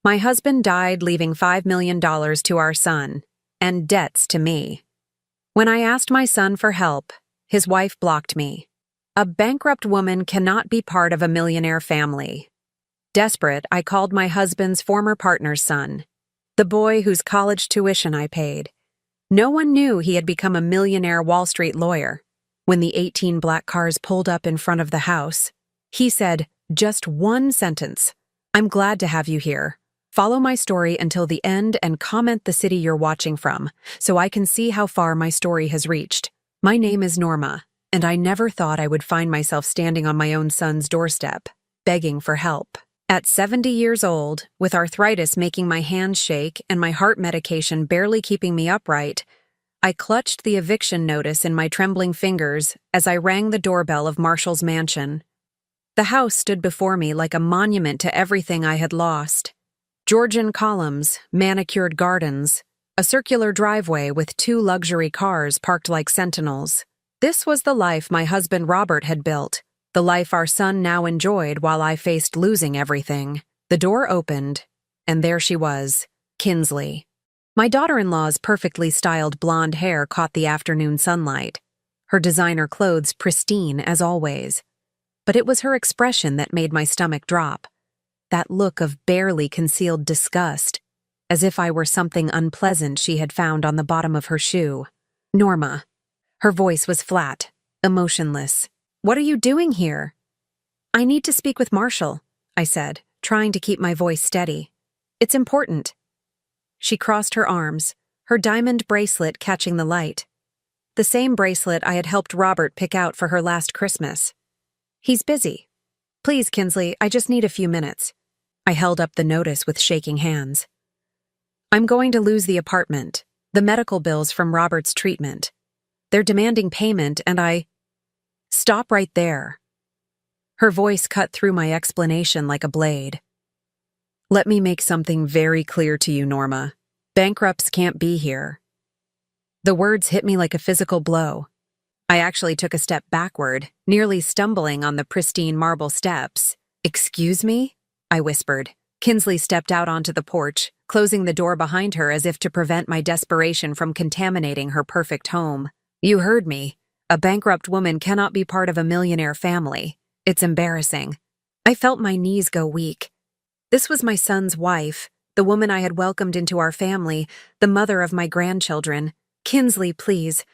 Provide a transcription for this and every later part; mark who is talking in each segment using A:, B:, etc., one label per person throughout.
A: My husband died, leaving $5 million to our son, and debts to me. When I asked my son for help, his wife blocked me. A bankrupt woman cannot be part of a millionaire family. Desperate, I called my husband's former partner's son, the boy whose college tuition I paid. No one knew he had become a millionaire Wall Street lawyer. When the 18 black cars pulled up in front of the house, he said just one sentence: "I'm glad to have you here. Follow my story until the end and comment the city you're watching from, so I can see how far my story has reached. My name is Norma, and I never thought I would find myself standing on my own son's doorstep, begging for help." At 70 years old, with arthritis making my hands shake and my heart medication barely keeping me upright, I clutched the eviction notice in my trembling fingers as I rang the doorbell of Marshall's mansion. The house stood before me like a monument to everything I had lost. Georgian columns, manicured gardens, a circular driveway with 2 luxury cars parked like sentinels. This was the life my husband Robert had built, the life our son now enjoyed while I faced losing everything. The door opened, and there she was, Kinsley. My daughter-in-law's perfectly styled blonde hair caught the afternoon sunlight, her designer clothes pristine as always. But it was her expression that made my stomach drop, that look of barely concealed disgust, as if I were something unpleasant she had found on the bottom of her shoe. "Norma." Her voice was flat, emotionless. "What are you doing here?" "I need to speak with Marshall," I said, trying to keep my voice steady. "It's important." She crossed her arms, her diamond bracelet catching the light. The same bracelet I had helped Robert pick out for her last Christmas. "He's busy. Please, Kinsley, I just need a few minutes." I held up the notice with shaking hands. "I'm going to lose the apartment, the medical bills from Robert's treatment. They're demanding payment and I—" "Stop right there." Her voice cut through my explanation like a blade. "Let me make something very clear to you, Norma. Bankrupts can't be here." The words hit me like a physical blow. I actually took a step backward, nearly stumbling on the pristine marble steps. "Excuse me?" I whispered. Kinsley stepped out onto the porch, closing the door behind her as if to prevent my desperation from contaminating her perfect home. "You heard me. A bankrupt woman cannot be part of a millionaire family. It's embarrassing." I felt my knees go weak. This was my son's wife, the woman I had welcomed into our family, the mother of my grandchildren. "Kinsley, please.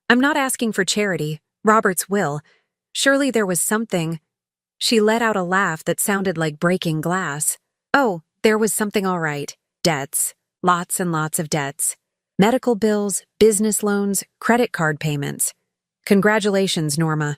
A: I'm not asking for charity, Robert's will. Surely there was something—" She let out a laugh that sounded like breaking glass. "Oh, there was something all right. Debts. Lots and lots of debts. Medical bills, business loans, credit card payments. Congratulations, Norma.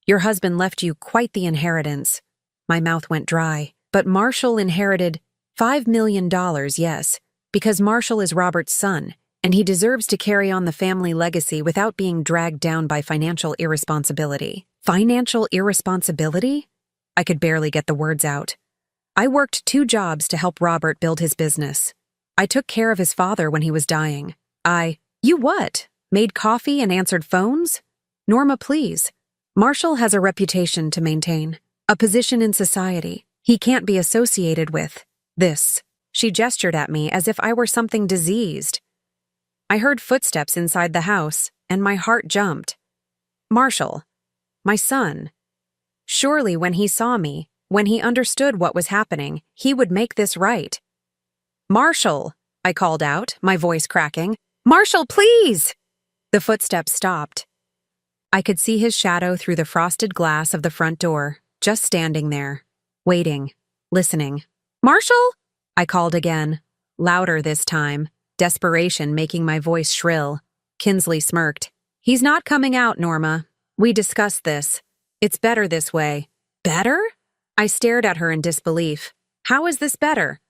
A: Your husband left you quite the inheritance." My mouth went dry. "But Marshall inherited $5 million, yes, because Marshall is Robert's son, and he deserves to carry on the family legacy without being dragged down by financial irresponsibility." Financial irresponsibility? I could barely get the words out. I worked 2 jobs to help Robert build his business. I took care of his father when he was dying. You what? Made coffee and answered phones? Norma, please. Marshall has a reputation to maintain, a position in society. He can't be associated with this. She gestured at me as if I were something diseased. I heard footsteps inside the house, and my heart jumped. Marshall, my son. Surely when he saw me, when he understood what was happening, he would make this right. "Marshall," I called out, my voice cracking. "Marshall, please!" The footsteps stopped. I could see his shadow through the frosted glass of the front door, just standing there, waiting, listening. "Marshall?" I called again, louder this time, desperation making my voice shrill. Kinsley smirked. "He's not coming out, Norma. We discussed this. It's better this way." "Better?" I stared at her in disbelief. "How is this better?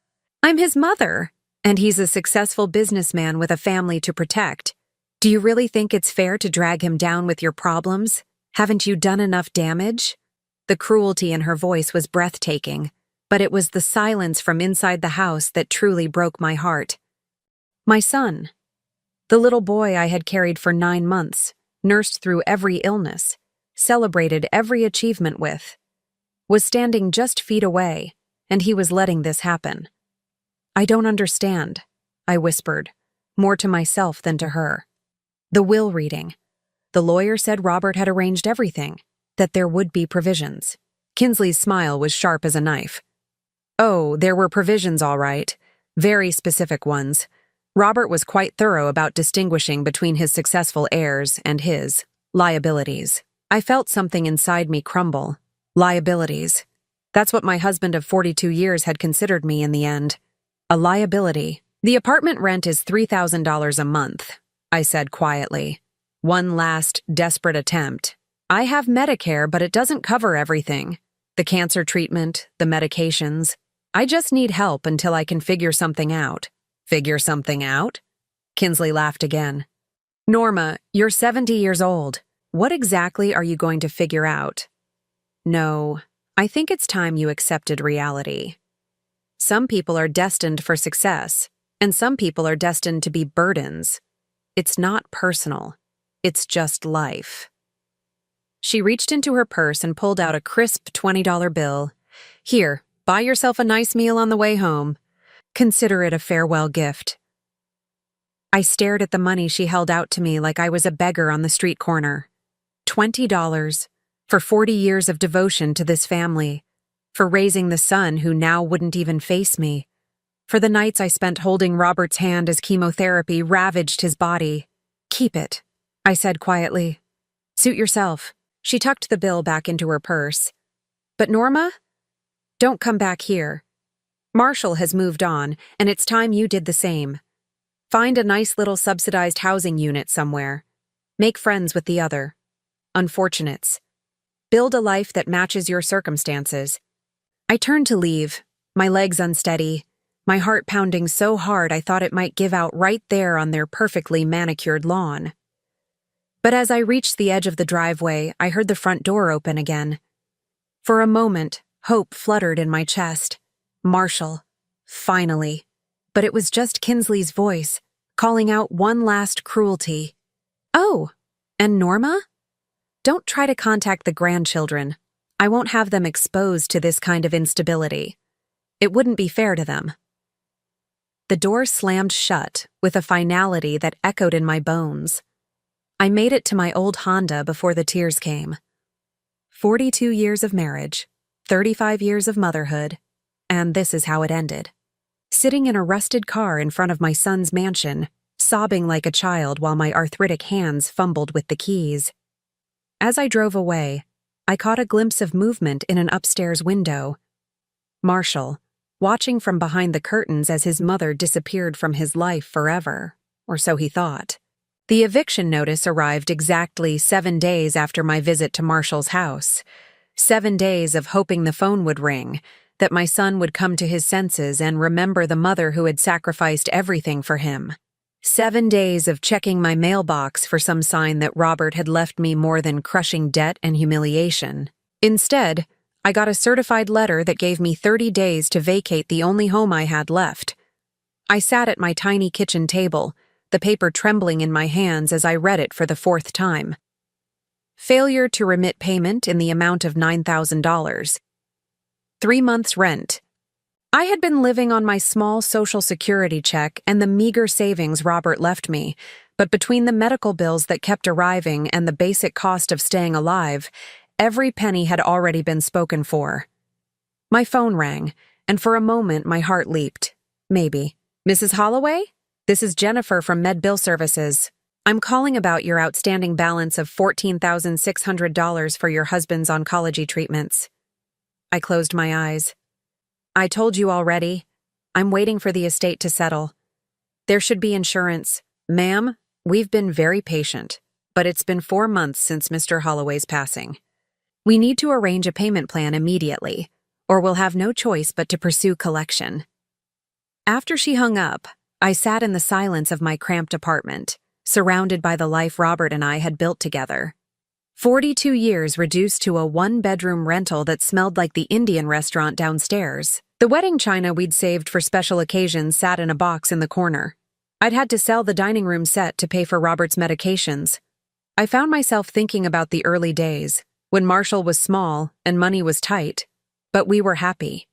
A: I'm his mother, and he's a successful businessman with a family to protect. Do you really think it's fair to drag him down with your problems? Haven't you done enough damage?" The cruelty in her voice was breathtaking, but it was the silence from inside the house that truly broke my heart. My son, the little boy I had carried for 9 months, nursed through every illness, celebrated every achievement with, was standing just feet away, and he was letting this happen. I don't understand, I whispered, more to myself than to her. The will reading. The lawyer said Robert had arranged everything, that there would be provisions. Kinsley's smile was sharp as a knife. Oh, there were provisions, all right. Very specific ones. Robert was quite thorough about distinguishing between his successful heirs and his liabilities. I felt something inside me crumble. Liabilities. That's what my husband of 42 years had considered me in the end. A liability. The apartment rent is $3,000 a month, I said quietly. One last desperate attempt. I have Medicare, but it doesn't cover everything. The cancer treatment, the medications. I just need help until I can figure something out. Figure something out? Kinsley laughed again. Norma, you're 70 years old. What exactly are you going to figure out? No, I think it's time you accepted reality. Some people are destined for success, and some people are destined to be burdens. It's not personal. It's just life. She reached into her purse and pulled out a crisp $20 bill. Here, buy yourself a nice meal on the way home. Consider it a farewell gift. I stared at the money she held out to me like I was a beggar on the street corner. $20 for 40 years of devotion to this family, for raising the son who now wouldn't even face me, for the nights I spent holding Robert's hand as chemotherapy ravaged his body. Keep it, I said quietly. Suit yourself. She tucked the bill back into her purse. But Norma? Don't come back here. Marshall has moved on, and it's time you did the same. Find a nice little subsidized housing unit somewhere. Make friends with the other unfortunates. Build a life that matches your circumstances. I turned to leave, my legs unsteady, my heart pounding so hard I thought it might give out right there on their perfectly manicured lawn. But as I reached the edge of the driveway, I heard the front door open again. For a moment, hope fluttered in my chest. Marshall. Finally. But it was just Kinsley's voice, calling out one last cruelty. Oh, and Norma? Don't try to contact the grandchildren. I won't have them exposed to this kind of instability. It wouldn't be fair to them. The door slammed shut with a finality that echoed in my bones. I made it to my old Honda before the tears came. 42 years of marriage, 35 years of motherhood, and this is how it ended. Sitting in a rusted car in front of my son's mansion, sobbing like a child while my arthritic hands fumbled with the keys. As I drove away, I caught a glimpse of movement in an upstairs window. Marshall, watching from behind the curtains as his mother disappeared from his life forever, or so he thought. The eviction notice arrived exactly 7 days after my visit to Marshall's house. 7 days of hoping the phone would ring, that my son would come to his senses and remember the mother who had sacrificed everything for him. 7 days of checking my mailbox for some sign that Robert had left me more than crushing debt and humiliation. Instead, I got a certified letter that gave me 30 days to vacate the only home I had left. I sat at my tiny kitchen table, the paper trembling in my hands as I read it for the 4th time. Failure to remit payment in the amount of $9,000. 3 months' rent. I had been living on my small Social Security check and the meager savings Robert left me, but between the medical bills that kept arriving and the basic cost of staying alive, every penny had already been spoken for. My phone rang, and for a moment my heart leaped. Maybe. Mrs. Holloway? This is Jennifer from Med Bill Services. I'm calling about your outstanding balance of $14,600 for your husband's oncology treatments. I closed my eyes. I told you already. I'm waiting for the estate to settle. There should be insurance. Ma'am, we've been very patient, but it's been 4 months since Mr. Holloway's passing. We need to arrange a payment plan immediately, or we'll have no choice but to pursue collection. After she hung up, I sat in the silence of my cramped apartment, surrounded by the life Robert and I had built together. 42 years reduced to a 1-bedroom rental that smelled like the Indian restaurant downstairs. The wedding china we'd saved for special occasions sat in a box in the corner. I'd had to sell the dining room set to pay for Robert's medications. I found myself thinking about the early days, when Marshall was small and money was tight, but we were happy.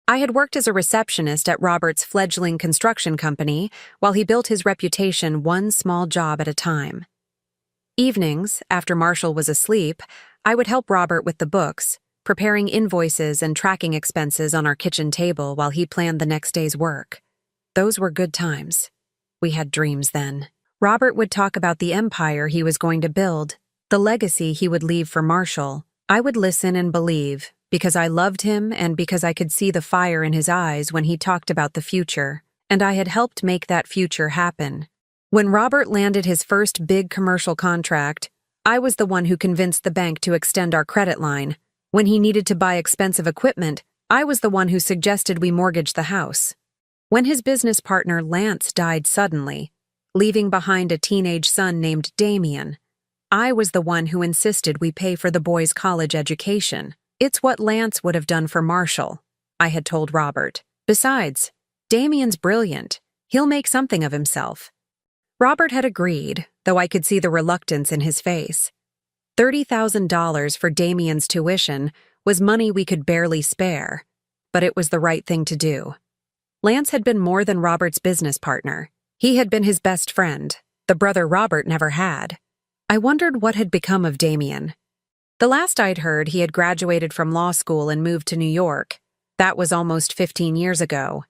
A: I had worked as a receptionist at Robert's fledgling construction company while he built his reputation one small job at a time. Evenings, after Marshall was asleep, I would help Robert with the books, preparing invoices and tracking expenses on our kitchen table while he planned the next day's work. Those were good times. We had dreams then. Robert would talk about the empire he was going to build, the legacy he would leave for Marshall. I would listen and believe, because I loved him and because I could see the fire in his eyes when he talked about the future, and I had helped make that future happen. When Robert landed his first big commercial contract, I was the one who convinced the bank to extend our credit line. When he needed to buy expensive equipment, I was the one who suggested we mortgage the house. When his business partner Lance died suddenly, leaving behind a teenage son named Damien, I was the one who insisted we pay for the boy's college education. It's what Lance would have done for Marshall, I had told Robert. Besides, Damien's brilliant. He'll make something of himself. Robert had agreed, though I could see the reluctance in his face. $30,000 for Damien's tuition was money we could barely spare, but it was the right thing to do. Lance had been more than Robert's business partner. He had been his best friend, the brother Robert never had. I wondered what had become of Damien. The last I'd heard, he had graduated from law school and moved to New York. That was almost 15 years ago.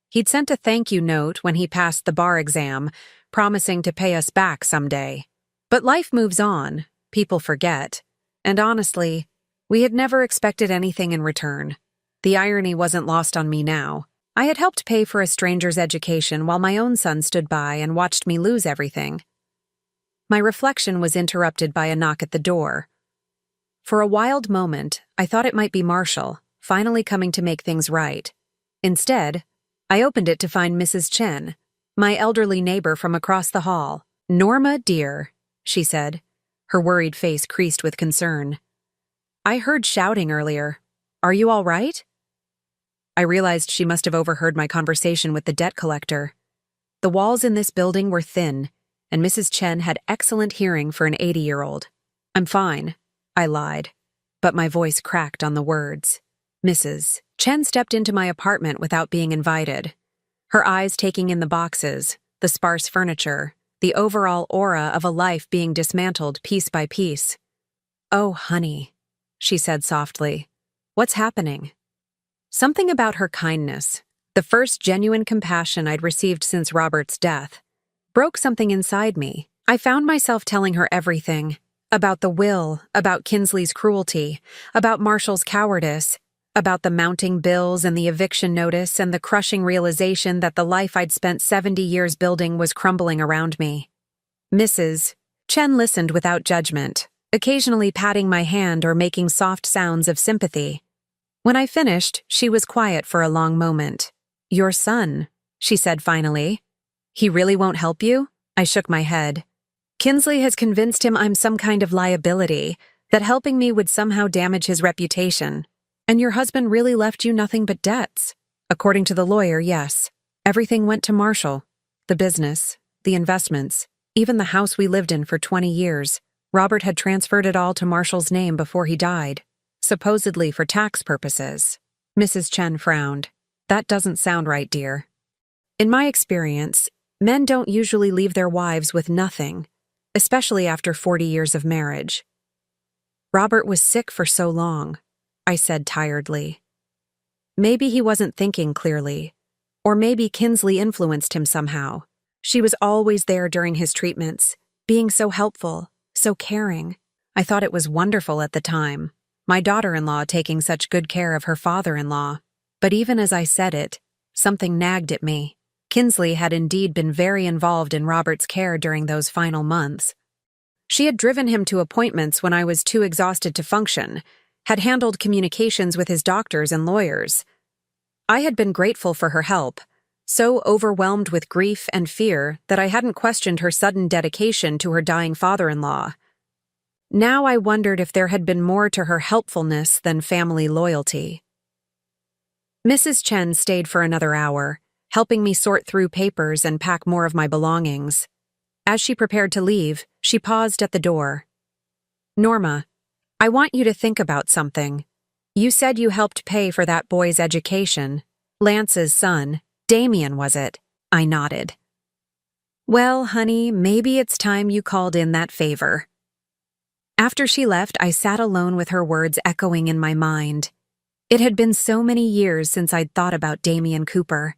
A: He'd sent a thank you note when he passed the bar exam, promising to pay us back someday. But life moves on, people forget, and honestly, we had never expected anything in return. The irony wasn't lost on me now. I had helped pay for a stranger's education while my own son stood by and watched me lose everything. My reflection was interrupted by a knock at the door. For a wild moment, I thought it might be Marshall, finally coming to make things right. Instead, I opened it to find Mrs. Chen, my elderly neighbor from across the hall. "Norma, dear," she said, her worried face creased with concern. "I heard shouting earlier. Are you all right?" I realized she must have overheard my conversation with the debt collector. The walls in this building were thin, and Mrs. Chen had excellent hearing for an 80-year-old. "I'm fine," I lied, but my voice cracked on the words. Mrs. Chen stepped into my apartment without being invited, her eyes taking in the boxes, the sparse furniture, the overall aura of a life being dismantled piece by piece. "Oh, honey," she said softly. "What's happening?" Something about her kindness, the first genuine compassion I'd received since Robert's death, broke something inside me. I found myself telling her everything. About the will, about Kinsley's cruelty, about Marshall's cowardice, about the mounting bills and the eviction notice and the crushing realization that the life I'd spent 70 years building was crumbling around me. Mrs. Chen listened without judgment, occasionally patting my hand or making soft sounds of sympathy. When I finished, she was quiet for a long moment. "Your son," she said finally. "He really won't help you?" I shook my head. "Kinsley has convinced him I'm some kind of liability, that helping me would somehow damage his reputation. And your husband really left you nothing but debts." "According to the lawyer, yes. Everything went to Marshall. The business, the investments, even the house we lived in for 20 years. Robert had transferred it all to Marshall's name before he died, supposedly for tax purposes." Mrs. Chen frowned. "That doesn't sound right, dear. In my experience, men don't usually leave their wives with nothing, especially after 40 years of marriage." "Robert was sick for so long," I said tiredly. Maybe he wasn't thinking clearly, or maybe Kinsley influenced him somehow. She was always there during his treatments, being so helpful, so caring. I thought it was wonderful at the time, my daughter-in-law taking such good care of her father-in-law. But even as I said it, something nagged at me. Kinsley had indeed been very involved in Robert's care during those final months. She had driven him to appointments when I was too exhausted to function, had handled communications with his doctors and lawyers. I had been grateful for her help, so overwhelmed with grief and fear that I hadn't questioned her sudden dedication to her dying father-in-law. Now I wondered if there had been more to her helpfulness than family loyalty. Mrs. Chen stayed for another hour, helping me sort through papers and pack more of my belongings. As she prepared to leave, she paused at the door. "Norma, I want you to think about something. You said you helped pay for that boy's education. Lance's son. Damien, was it? I nodded. Well, honey, maybe it's time you called in that favor. After she left, I sat alone with her words echoing in my mind. It had been so many years since I'd thought about Damien Cooper.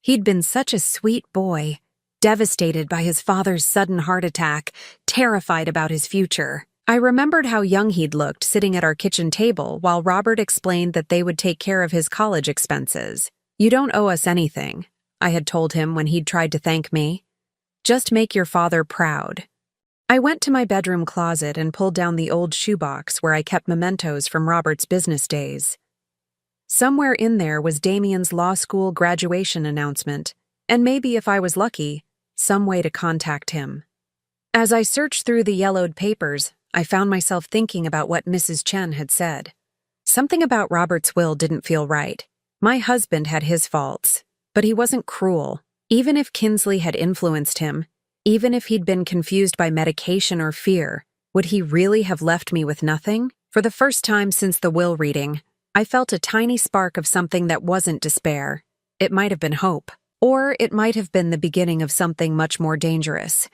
A: He'd been such a sweet boy, devastated by his father's sudden heart attack, terrified about his future. I remembered how young he'd looked sitting at our kitchen table while Robert explained that they would take care of his college expenses. You don't owe us anything, I had told him when he'd tried to thank me. Just make your father proud. I went to my bedroom closet and pulled down the old shoebox where I kept mementos from Robert's business days. Somewhere in there was Damien's law school graduation announcement, and maybe if I was lucky, some way to contact him. As I searched through the yellowed papers, I found myself thinking about what Mrs. Chen had said. Something about Robert's will didn't feel right. My husband had his faults, but he wasn't cruel. Even if Kinsley had influenced him, even if he'd been confused by medication or fear, would he really have left me with nothing? For the first time since the will reading, I felt a tiny spark of something that wasn't despair. It might have been hope, or it might have been the beginning of something much more dangerous.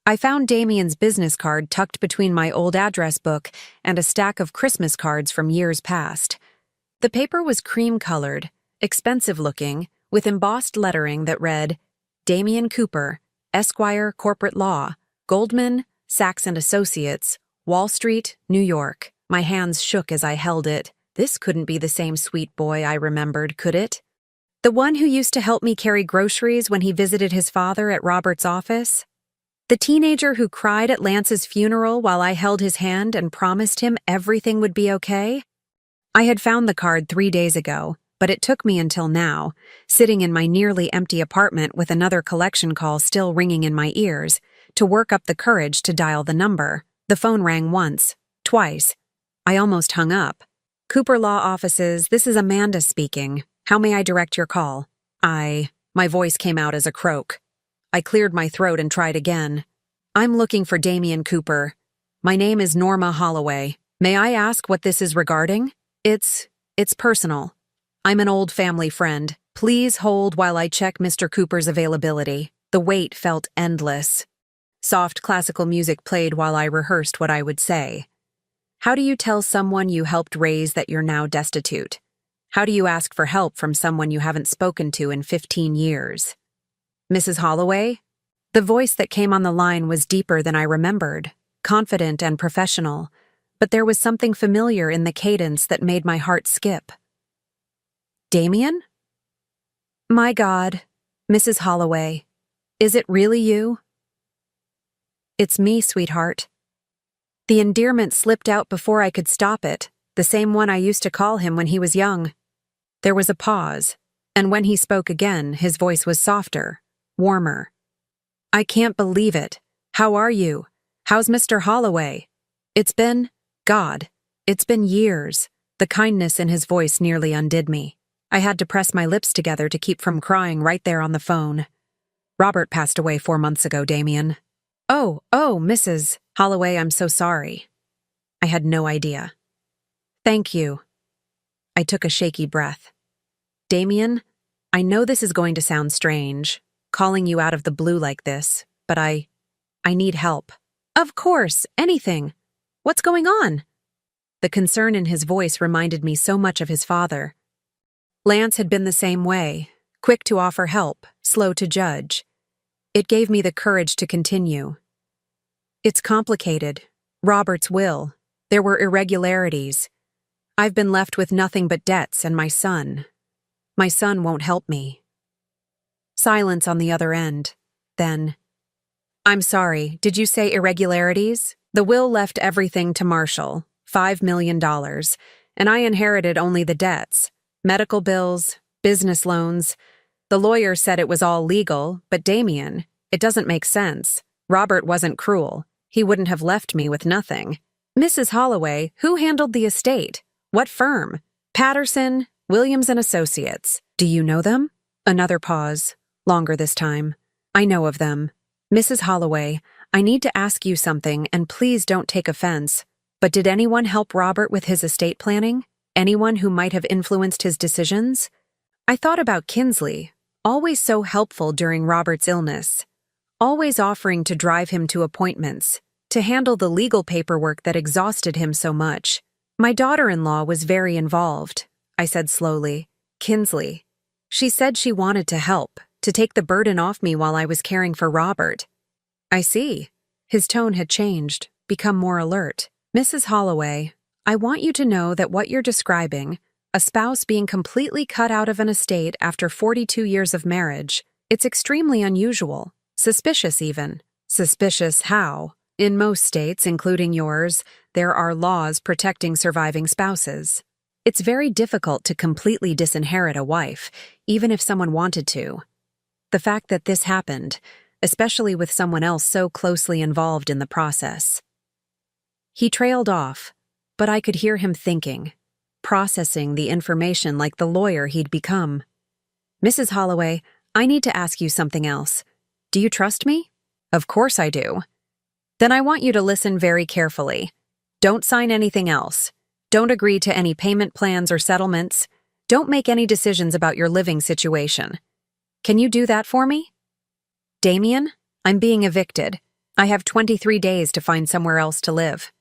A: I found Damien's business card tucked between my old address book and a stack of Christmas cards from years past. The paper was cream-colored, expensive-looking, with embossed lettering that read, Damien Cooper, Esquire Corporate Law, Goldman, Sachs & Associates, Wall Street, New York. My hands shook as I held it. This couldn't be the same sweet boy I remembered, could it? The one who used to help me carry groceries when he visited his father at Robert's office? The teenager who cried at Lance's funeral while I held his hand and promised him everything would be okay? I had found the card 3 days ago, but it took me until now, sitting in my nearly empty apartment with another collection call still ringing in my ears, to work up the courage to dial the number. The phone rang once, twice. I almost hung up. Cooper Law Offices, this is Amanda speaking. How may I direct your call? My voice came out as a croak. I cleared my throat and tried again. I'm looking for Damien Cooper. My name is Norma Holloway. May I ask what this is regarding? It's personal. I'm an old family friend. Please hold while I check Mr. Cooper's availability. The wait felt endless. Soft classical music played while I rehearsed what I would say. How do you tell someone you helped raise that you're now destitute? How do you ask for help from someone you haven't spoken to in 15 years? Mrs. Holloway? The voice that came on the line was deeper than I remembered, confident and professional, but there was something familiar in the cadence that made my heart skip. Damien? My God, Mrs. Holloway, is it really you? It's me, sweetheart. The endearment slipped out before I could stop it, the same one I used to call him when he was young. There was a pause, and when he spoke again, his voice was softer, warmer. I can't believe it. How are you? How's Mr. Holloway? It's been years. The kindness in his voice nearly undid me. I had to press my lips together to keep from crying right there on the phone. Robert passed away 4 months ago, Damien. Oh, Mrs. Holloway, I'm so sorry. I had no idea. Thank you. I took a shaky breath. Damien, I know this is going to sound strange, calling you out of the blue like this, but I need help. Of course, anything. What's going on? The concern in his voice reminded me so much of his father. Lance had been the same way, quick to offer help, slow to judge. It gave me the courage to continue. It's complicated. Robert's will. There were irregularities. I've been left with nothing but debts and my son. My son won't help me. Silence on the other end. Then, I'm sorry, did you say irregularities? The will left everything to Marshall, $5 million, and I inherited only the debts. Medical bills, business loans. The lawyer said it was all legal, but Damien, it doesn't make sense. Robert wasn't cruel. He wouldn't have left me with nothing. Mrs. Holloway, who handled the estate? What firm? Patterson, Williams & Associates. Do you know them? Another pause, longer this time. I know of them. Mrs. Holloway, I need to ask you something, and please don't take offense, but did anyone help Robert with his estate planning? Anyone who might have influenced his decisions? I thought about Kinsley, always so helpful during Robert's illness, always offering to drive him to appointments, to handle the legal paperwork that exhausted him so much. My daughter-in-law was very involved, I said slowly. Kinsley. She said she wanted to help, to take the burden off me while I was caring for Robert. I see. His tone had changed, become more alert. Mrs. Holloway, I want you to know that what you're describing, a spouse being completely cut out of an estate after 42 years of marriage, it's extremely unusual, suspicious even. Suspicious how? In most states, including yours, there are laws protecting surviving spouses. It's very difficult to completely disinherit a wife, even if someone wanted to. The fact that this happened, especially with someone else so closely involved in the process. He trailed off, but I could hear him thinking, processing the information like the lawyer he'd become. Mrs. Holloway, I need to ask you something else. Do you trust me? Of course I do. Then I want you to listen very carefully. Don't sign anything else. Don't agree to any payment plans or settlements. Don't make any decisions about your living situation. Can you do that for me? Damien, I'm being evicted. I have 23 days to find somewhere else to live.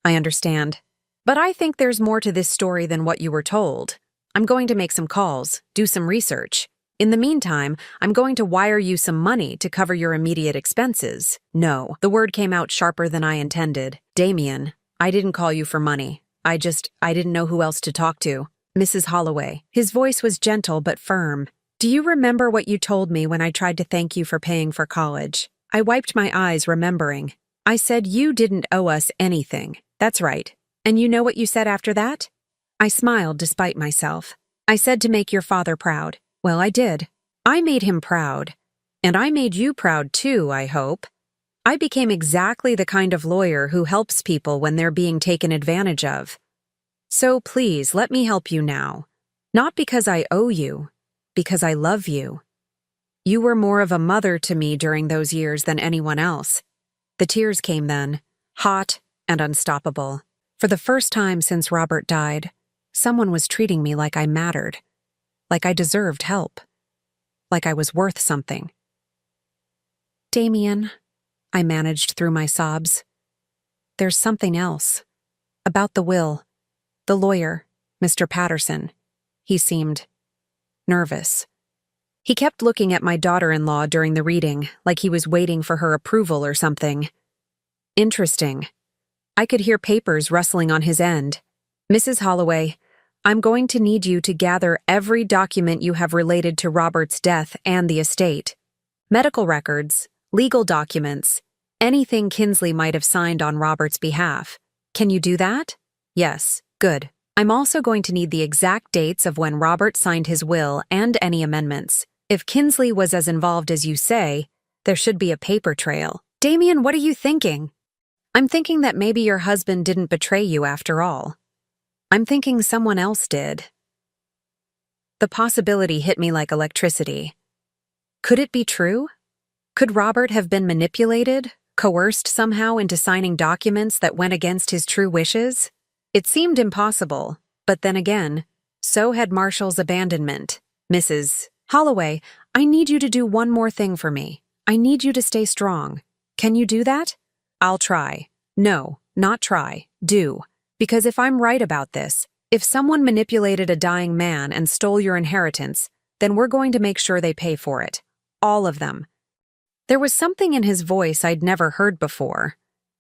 A: I understand. But I think there's more to this story than what you were told. I'm going to make some calls, do some research. In the meantime, I'm going to wire you some money to cover your immediate expenses. No, the word came out sharper than I intended. Damien, I didn't call you for money. I didn't know who else to talk to. Mrs. Holloway. His voice was gentle but firm. Do you remember what you told me when I tried to thank you for paying for college? I wiped my eyes, remembering. I said you didn't owe us anything. That's right. And you know what you said after that? I smiled despite myself. I said to make your father proud. Well, I did. I made him proud. And I made you proud too, I hope. I became exactly the kind of lawyer who helps people when they're being taken advantage of. So please let me help you now. Not because I owe you, because I love you. You were more of a mother to me during those years than anyone else. The tears came then, hot and unstoppable. For the first time since Robert died, someone was treating me like I mattered, like I deserved help, like I was worth something. Damien, I managed through my sobs. There's something else. About the will. The lawyer, Mr. Patterson. He seemed nervous. He kept looking at my daughter-in-law during the reading, like he was waiting for her approval or something. Interesting. I could hear papers rustling on his end. Mrs. Holloway, I'm going to need you to gather every document you have related to Robert's death and the estate. Medical records, legal documents, anything Kinsley might have signed on Robert's behalf. Can you do that? Yes, good. I'm also going to need the exact dates of when Robert signed his will and any amendments. If Kinsley was as involved as you say, there should be a paper trail. Damien, what are you thinking? I'm thinking that maybe your husband didn't betray you after all. I'm thinking someone else did. The possibility hit me like electricity. Could it be true? Could Robert have been manipulated, coerced somehow into signing documents that went against his true wishes? It seemed impossible, but then again, so had Marshall's abandonment. Mrs. Holloway, I need you to do one more thing for me. I need you to stay strong. Can you do that? I'll try. No, not try. Do. Because if I'm right about this, if someone manipulated a dying man and stole your inheritance, then we're going to make sure they pay for it. All of them. There was something in his voice I'd never heard before.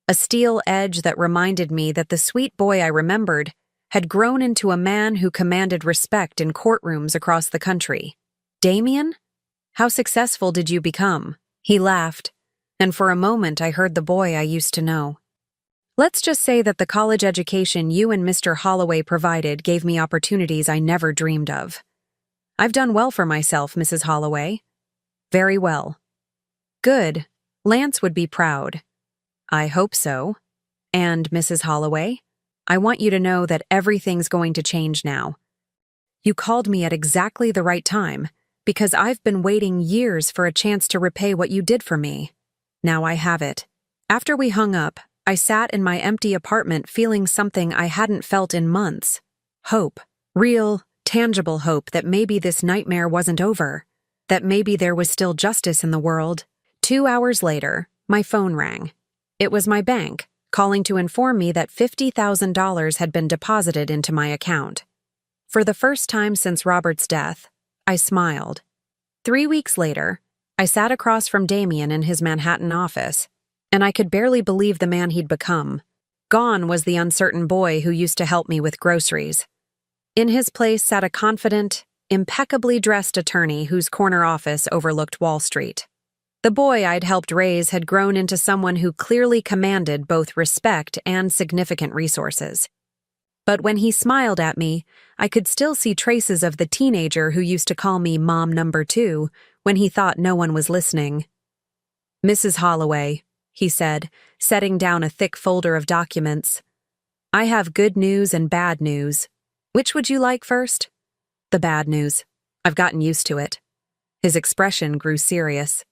A: A steel edge that reminded me that the sweet boy I remembered had grown into a man who commanded respect in courtrooms across the country. Damien? How successful did you become? He laughed, and for a moment I heard the boy I used to know. Let's just say that the college education you and Mr. Holloway provided gave me opportunities I never dreamed of. I've done well for myself, Mrs. Holloway. Very well. Good. Lance would be proud. I hope so. And, Mrs. Holloway, I want you to know that everything's going to change now. You called me at exactly the right time, because I've been waiting years for a chance to repay what you did for me. Now I have it. After we hung up, I sat in my empty apartment feeling something I hadn't felt in months. Hope. Real, tangible hope that maybe this nightmare wasn't over. That maybe there was still justice in the world. 2 hours later, my phone rang. It was my bank, calling to inform me that $50,000 had been deposited into my account. For the first time since Robert's death, I smiled. 3 weeks later, I sat across from Damien in his Manhattan office, and I could barely believe the man he'd become. Gone was the uncertain boy who used to help me with groceries. In his place sat a confident, impeccably dressed attorney whose corner office overlooked Wall Street. The boy I'd helped raise had grown into someone who clearly commanded both respect and significant resources. But when he smiled at me, I could still see traces of the teenager who used to call me Mom Number 2 when he thought no one was listening. "Mrs. Holloway," he said, setting down a thick folder of documents. "I have good news and bad news. Which would you like first?" "The bad news. I've gotten used to it." His expression grew serious.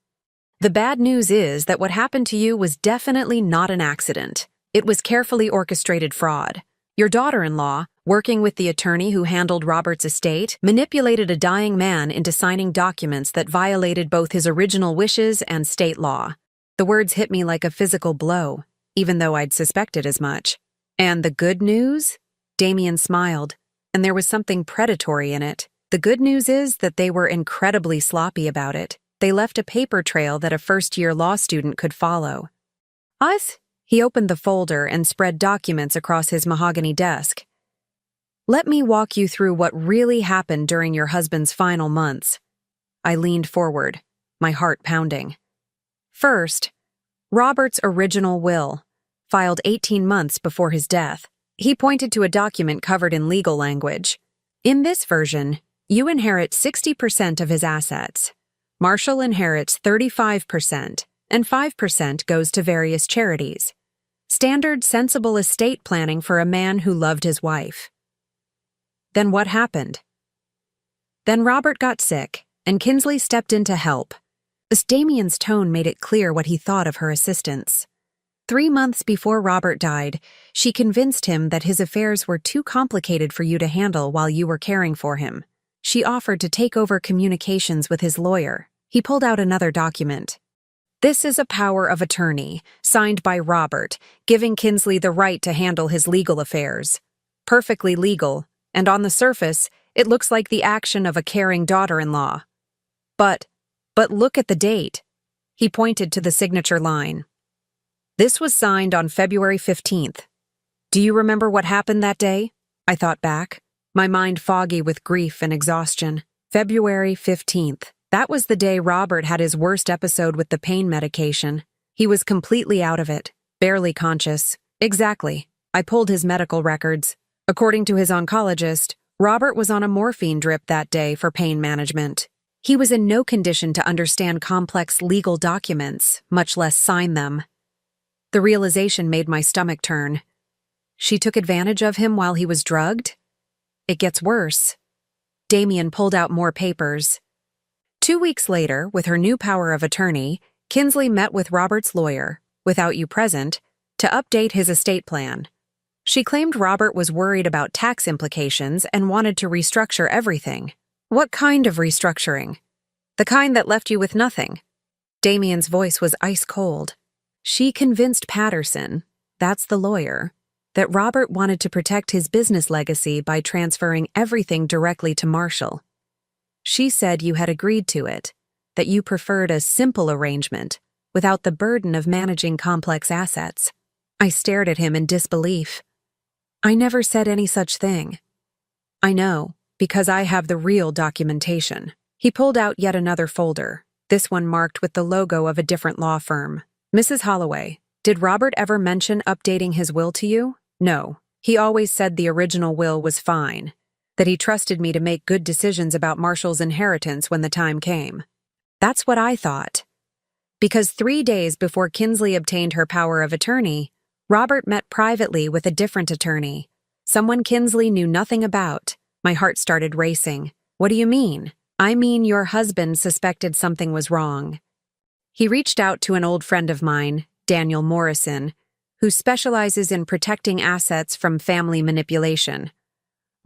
A: "The bad news is that what happened to you was definitely not an accident. It was carefully orchestrated fraud. Your daughter-in-law, working with the attorney who handled Robert's estate, manipulated a dying man into signing documents that violated both his original wishes and state law." The words hit me like a physical blow, even though I'd suspected as much. "And the good news?" Damien smiled, and there was something predatory in it. "The good news is that they were incredibly sloppy about it. They left a paper trail that a first-year law student could follow." "Us?" He opened the folder and spread documents across his mahogany desk. "Let me walk you through what really happened during your husband's final months." I leaned forward, my heart pounding. First, Robert's original will, filed 18 months before his death. He pointed to a document covered in legal language. "In this version, you inherit 60% of his assets. Marshall inherits 35%, and 5% goes to various charities. Standard, sensible estate planning for a man who loved his wife." Then what happened? Then Robert got sick, and Kinsley stepped in to help. As Damien's tone made it clear what he thought of her assistance. 3 months before Robert died, she convinced him that his affairs were too complicated for you to handle while you were caring for him. She offered to take over communications with his lawyer. He pulled out another document. "This is a power of attorney, signed by Robert, giving Kinsley the right to handle his legal affairs. Perfectly legal, and on the surface, it looks like the action of a caring daughter-in-law. But look at the date." He pointed to the signature line. "This was signed on February 15th. Do you remember what happened that day?" I thought back, my mind foggy with grief and exhaustion. February 15th. That was the day Robert had his worst episode with the pain medication. He was completely out of it, barely conscious. Exactly. I pulled his medical records. According to his oncologist, Robert was on a morphine drip that day for pain management. He was in no condition to understand complex legal documents, much less sign them. The realization made my stomach turn. She took advantage of him while he was drugged? It gets worse. Damien pulled out more papers. 2 weeks later, with her new power of attorney, Kinsley met with Robert's lawyer, without you present, to update his estate plan. She claimed Robert was worried about tax implications and wanted to restructure everything. "What kind of restructuring?" "The kind that left you with nothing." Damien's voice was ice cold. She convinced Patterson, that's the lawyer, that Robert wanted to protect his business legacy by transferring everything directly to Marshall. She said you had agreed to it, that you preferred a simple arrangement, without the burden of managing complex assets. I stared at him in disbelief. "I never said any such thing." "I know, because I have the real documentation." He pulled out yet another folder, this one marked with the logo of a different law firm. "Mrs. Holloway, did Robert ever mention updating his will to you?" "No. He always said the original will was fine, that he trusted me to make good decisions about Marshall's inheritance when the time came." That's what I thought. Because 3 days before Kinsley obtained her power of attorney, Robert met privately with a different attorney, someone Kinsley knew nothing about. My heart started racing. "What do you mean?" "I mean your husband suspected something was wrong." He reached out to an old friend of mine, Daniel Morrison, who specializes in protecting assets from family manipulation.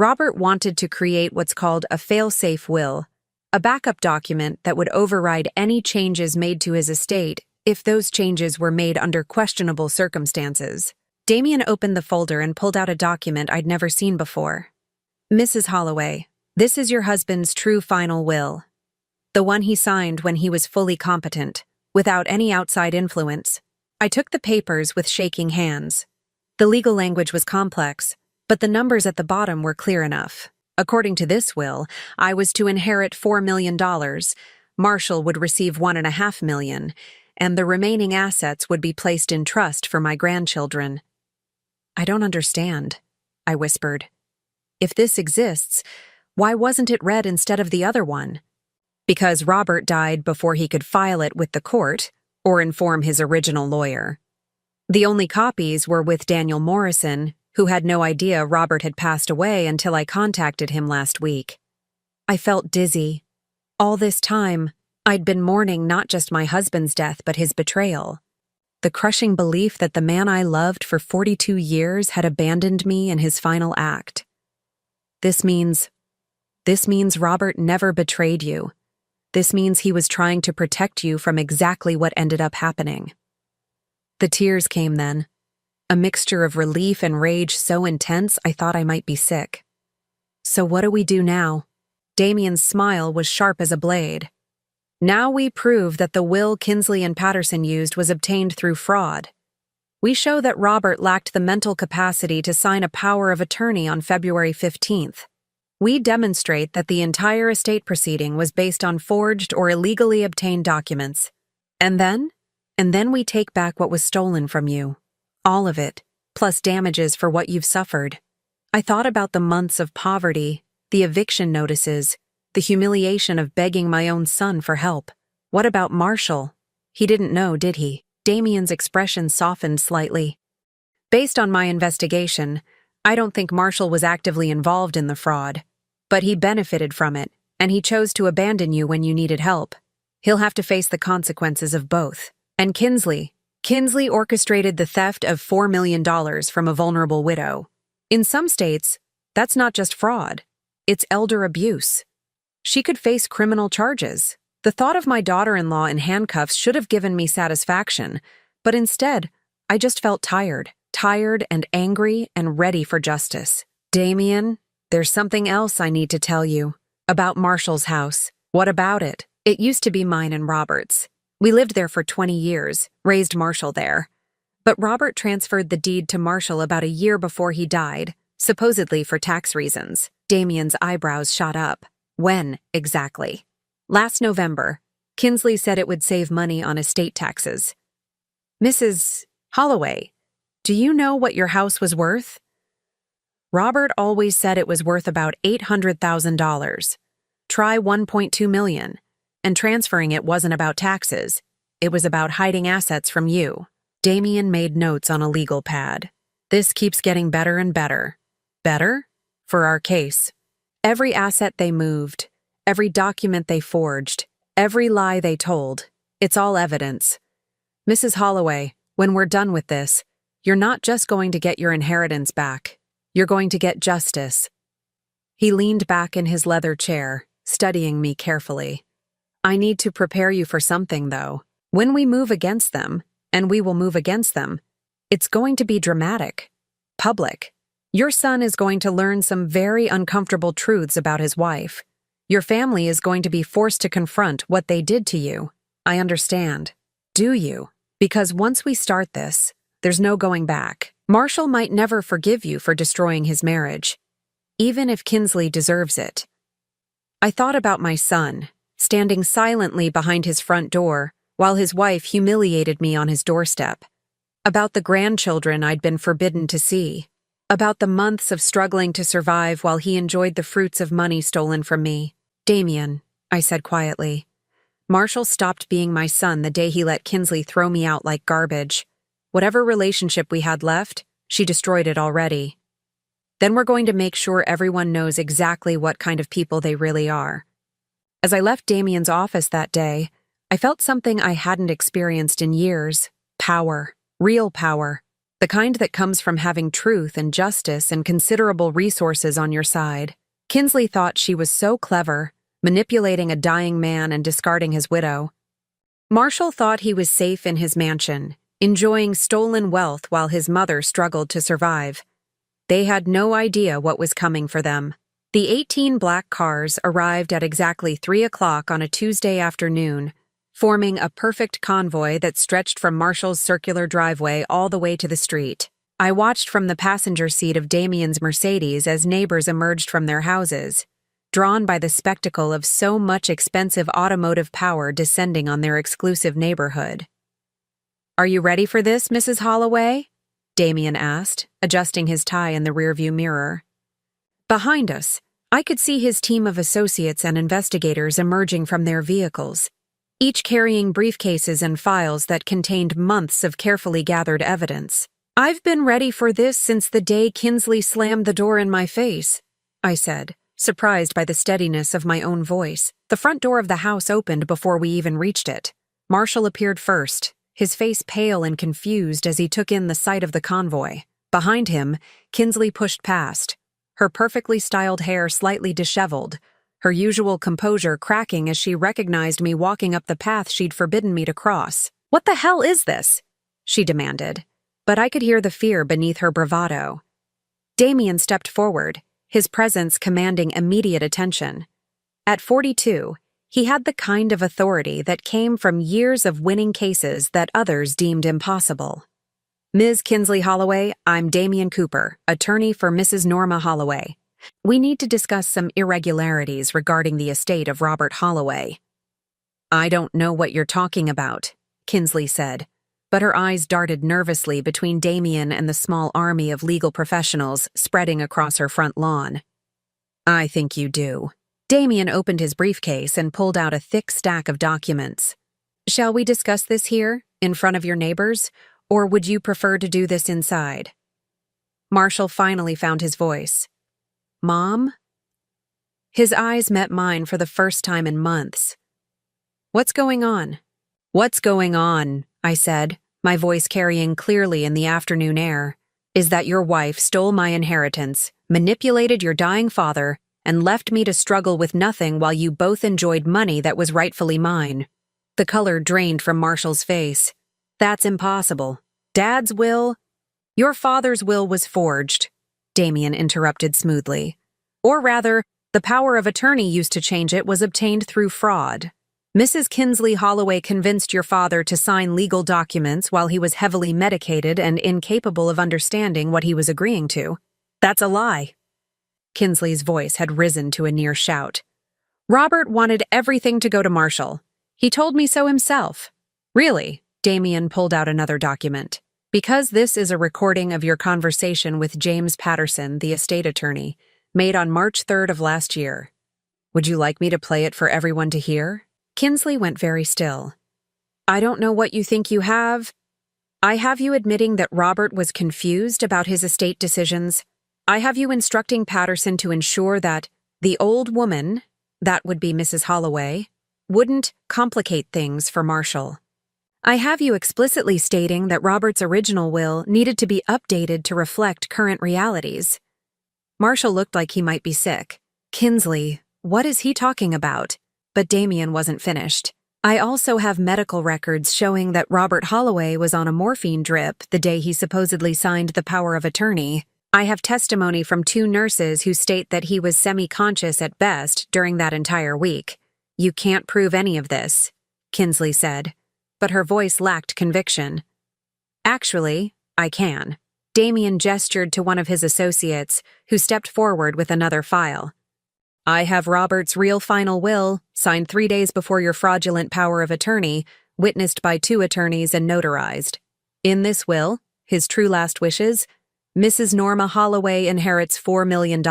A: Robert wanted to create what's called a fail-safe will, a backup document that would override any changes made to his estate if those changes were made under questionable circumstances. Damien opened the folder and pulled out a document I'd never seen before. Mrs. Holloway, this is your husband's true final will. The one he signed when he was fully competent, without any outside influence. I took the papers with shaking hands. The legal language was complex, but the numbers at the bottom were clear enough. According to this will, I was to inherit $4 million, Marshall would receive $1.5 million, and the remaining assets would be placed in trust for my grandchildren. I don't understand, I whispered. If this exists, why wasn't it read instead of the other one? Because Robert died before he could file it with the court or inform his original lawyer. The only copies were with Daniel Morrison, who had no idea Robert had passed away until I contacted him last week. I felt dizzy. All this time, I'd been mourning not just my husband's death but his betrayal. The crushing belief that the man I loved for 42 years had abandoned me in his final act. This means Robert never betrayed you. This means he was trying to protect you from exactly what ended up happening. The tears came then, a mixture of relief and rage so intense I thought I might be sick. So what do we do now? Damien's smile was sharp as a blade. Now we prove that the will Kinsley and Patterson used was obtained through fraud. We show that Robert lacked the mental capacity to sign a power of attorney on February 15th. We demonstrate that the entire estate proceeding was based on forged or illegally obtained documents. And then we take back what was stolen from you. All of it, plus damages for what you've suffered. I thought about the months of poverty, the eviction notices, the humiliation of begging my own son for help. What about Marshall? He didn't know, did he? Damien's expression softened slightly. Based on my investigation, I don't think Marshall was actively involved in the fraud. But he benefited from it, and he chose to abandon you when you needed help. He'll have to face the consequences of both. And Kinsley orchestrated the theft of $4 million from a vulnerable widow. In some states, that's not just fraud. It's elder abuse. She could face criminal charges. The thought of my daughter-in-law in handcuffs should have given me satisfaction, but instead, I just felt tired and angry and ready for justice. Damien, there's something else I need to tell you. About Marshall's house. What about it? It used to be mine and Robert's. We lived there for 20 years, raised Marshall there. But Robert transferred the deed to Marshall about a year before he died, supposedly for tax reasons. Damien's eyebrows shot up. When, exactly? Last November, Kinsley said it would save money on estate taxes. Mrs. Holloway, do you know what your house was worth? Robert always said it was worth about $800,000. Try $1.2 million. And transferring it wasn't about taxes. It was about hiding assets from you. Damien made notes on a legal pad. This keeps getting better and better. Better? For our case. Every asset they moved, every document they forged, every lie they told, it's all evidence. Mrs. Holloway, when we're done with this, you're not just going to get your inheritance back. You're going to get justice. He leaned back in his leather chair, studying me carefully. I need to prepare you for something, though. When we move against them, and we will move against them, it's going to be dramatic, public. Your son is going to learn some very uncomfortable truths about his wife. Your family is going to be forced to confront what they did to you. I understand. Do you? Because once we start this, there's no going back. Marshall might never forgive you for destroying his marriage, even if Kinsley deserves it. I thought about my son, standing silently behind his front door while his wife humiliated me on his doorstep. About the grandchildren I'd been forbidden to see. About the months of struggling to survive while he enjoyed the fruits of money stolen from me. Damien, I said quietly. Marshall stopped being my son the day he let Kinsley throw me out like garbage. Whatever relationship we had left, she destroyed it already. Then we're going to make sure everyone knows exactly what kind of people they really are. As I left Damien's office that day, I felt something I hadn't experienced in years. Power. Real power. The kind that comes from having truth and justice and considerable resources on your side. Kinsley thought she was so clever, manipulating a dying man and discarding his widow. Marshall thought he was safe in his mansion, enjoying stolen wealth while his mother struggled to survive. They had no idea what was coming for them. The 18 black cars arrived at exactly 3 o'clock on a Tuesday afternoon, forming a perfect convoy that stretched from Marshall's circular driveway all the way to the street. I watched from the passenger seat of Damien's Mercedes as neighbors emerged from their houses, drawn by the spectacle of so much expensive automotive power descending on their exclusive neighborhood. "Are you ready for this, Mrs. Holloway?" Damien asked, adjusting his tie in the rearview mirror. Behind us, I could see his team of associates and investigators emerging from their vehicles, each carrying briefcases and files that contained months of carefully gathered evidence. "I've been ready for this since the day Kinsley slammed the door in my face," I said, surprised by the steadiness of my own voice. The front door of the house opened before we even reached it. Marshall appeared first, his face pale and confused as he took in the sight of the convoy. Behind him, Kinsley pushed past, her perfectly styled hair slightly disheveled, her usual composure cracking as she recognized me walking up the path she'd forbidden me to cross. "What the hell is this?" she demanded, but I could hear the fear beneath her bravado. Damien stepped forward, his presence commanding immediate attention. At 42, he had the kind of authority that came from years of winning cases that others deemed impossible. "Ms. Kinsley Holloway, I'm Damien Cooper, attorney for Mrs. Norma Holloway. We need to discuss some irregularities regarding the estate of Robert Holloway." "I don't know what you're talking about," Kinsley said, but her eyes darted nervously between Damien and the small army of legal professionals spreading across her front lawn. "I think you do." Damien opened his briefcase and pulled out a thick stack of documents. "Shall we discuss this here, in front of your neighbors, or would you prefer to do this inside?" Marshall finally found his voice. "Mom?" His eyes met mine for the first time in months. "What's going on?" "What's going on," I said, my voice carrying clearly in the afternoon air, "is that your wife stole my inheritance, manipulated your dying father, and left me to struggle with nothing while you both enjoyed money that was rightfully mine." The color drained from Marshall's face. "That's impossible. Dad's will—" "Your father's will was forged," Damien interrupted smoothly. "Or rather, the power of attorney used to change it was obtained through fraud. Mrs. Kinsley Holloway convinced your father to sign legal documents while he was heavily medicated and incapable of understanding what he was agreeing to. That's a lie." Kinsley's voice had risen to a near shout. "Robert wanted everything to go to Marshall. He told me so himself." "Really?" Damien pulled out another document. "Because this is a recording of your conversation with James Patterson, the estate attorney, made on March 3rd of last year. Would you like me to play it for everyone to hear?" Kinsley went very still. "I don't know what you think you have. I have you admitting that Robert was confused about his estate decisions. I have you instructing Patterson to ensure that the old woman, that would be Mrs. Holloway, wouldn't complicate things for Marshall. I have you explicitly stating that Robert's original will needed to be updated to reflect current realities." Marshall looked like he might be sick. "Kinsley, what is he talking about?" But Damien wasn't finished. "I also have medical records showing that Robert Holloway was on a morphine drip the day he supposedly signed the power of attorney. I have testimony from 2 nurses who state that he was semi-conscious at best during that entire week. You can't prove any of this," Kinsley said, but her voice lacked conviction. "Actually, I can." Damien gestured to one of his associates, who stepped forward with another file. "I have Robert's real final will, signed 3 days before your fraudulent power of attorney, witnessed by 2 attorneys and notarized. In this will, his true last wishes, Mrs. Norma Holloway inherits $4 million,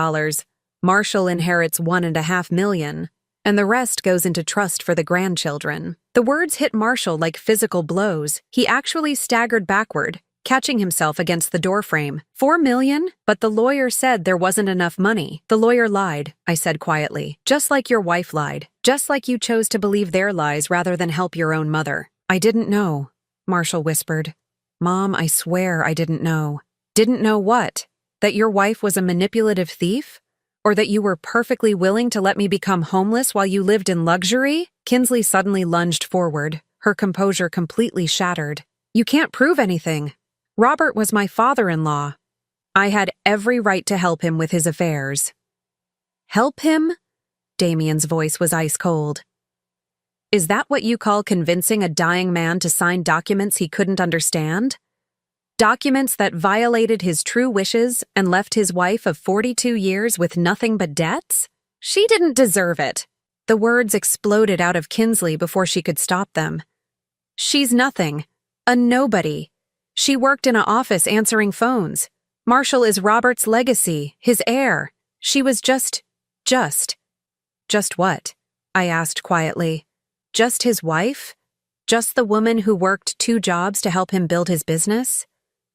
A: Marshall inherits $1.5 million, and the rest goes into trust for the grandchildren." The words hit Marshall like physical blows. He actually staggered backward, catching himself against the doorframe. "$4 million? But the lawyer said there wasn't enough money." "The lawyer lied," I said quietly. "Just like your wife lied. Just like you chose to believe their lies rather than help your own mother." "I didn't know," Marshall whispered. Mom, I swear I didn't know. Didn't know what? That your wife was a manipulative thief? Or that you were perfectly willing to let me become homeless while you lived in luxury? Kinsley suddenly lunged forward, her composure completely shattered. You can't prove anything. Robert was my father-in-law. I had every right to help him with his affairs. Help him? Damien's voice was ice cold. Is that what you call convincing a dying man to sign documents he couldn't understand? Documents that violated his true wishes and left his wife of 42 years with nothing but debts? She didn't deserve it. The words exploded out of Kinsley before she could stop them. She's nothing. A nobody. She worked in an office answering phones. Marshall is Robert's legacy, his heir. She was just. Just what? I asked quietly. Just his wife? Just the woman who worked 2 jobs to help him build his business?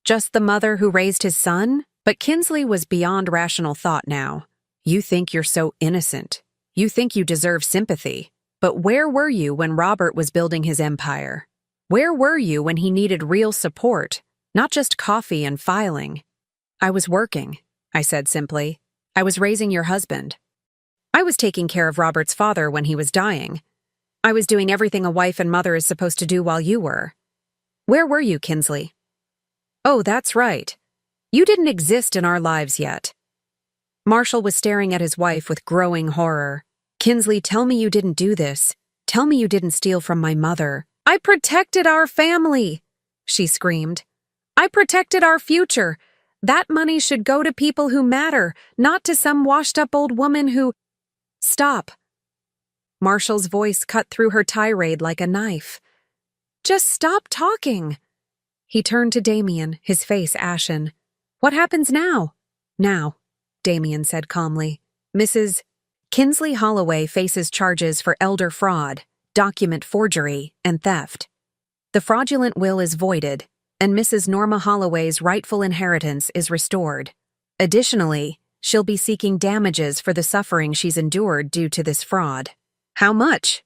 A: Just the mother who raised his son? But Kinsley was beyond rational thought now. You think you're so innocent. You think you deserve sympathy. But where were you when Robert was building his empire? Where were you when he needed real support, not just coffee and filing? I was working, I said simply. I was raising your husband. I was taking care of Robert's father when he was dying. I was doing everything a wife and mother is supposed to do while you were. Where were you, Kinsley? Oh, that's right. You didn't exist in our lives yet. Marshall was staring at his wife with growing horror. Kinsley, tell me you didn't do this. Tell me you didn't steal from my mother. I protected our family, she screamed. I protected our future. That money should go to people who matter, not to some washed-up old woman who— Stop. Marshall's voice cut through her tirade like a knife. Just stop talking. He turned to Damien, his face ashen. What happens now? Now, Damien said calmly. Mrs. Kinsley Holloway faces charges for elder fraud, document forgery, and theft. The fraudulent will is voided, and Mrs. Norma Holloway's rightful inheritance is restored. Additionally, she'll be seeking damages for the suffering she's endured due to this fraud. How much?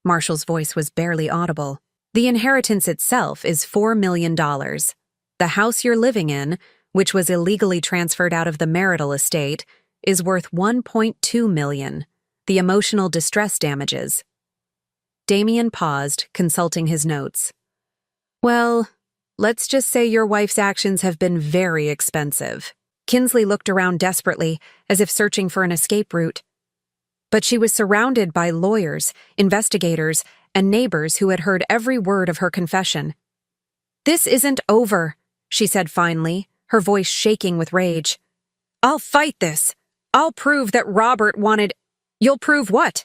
A: Marshall's voice was barely audible. The inheritance itself is $4 million. The house you're living in, which was illegally transferred out of the marital estate, is worth $1.2 million. The emotional distress damages. Damien paused, consulting his notes. Well, let's just say your wife's actions have been very expensive. Kinsley looked around desperately, as if searching for an escape route. But she was surrounded by lawyers, investigators, and neighbors who had heard every word of her confession. This isn't over, she said finally, her voice shaking with rage. I'll fight this. I'll prove that Robert wanted— You'll prove what?